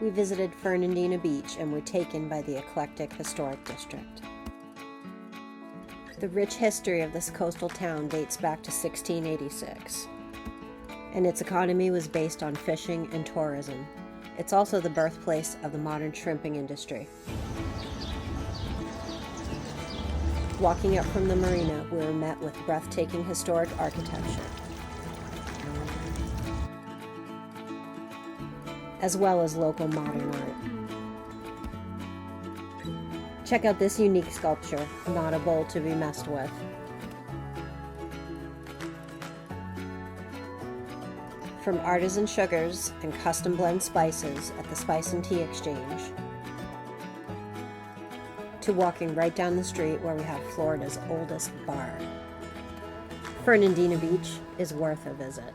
We visited Fernandina Beach and were taken by the eclectic historic district. The rich history of this coastal town dates back to 1686, and its economy was based on fishing and tourism. It's also the birthplace of the modern shrimping industry. Walking up from the marina, we were met with breathtaking historic architecture, as well as local modern art. Check out this unique sculpture, not a bowl to be messed with. From artisan sugars and custom blend spices at the Spice and Tea Exchange, to walking right down the street where we have Florida's oldest bar. Fernandina Beach is worth a visit.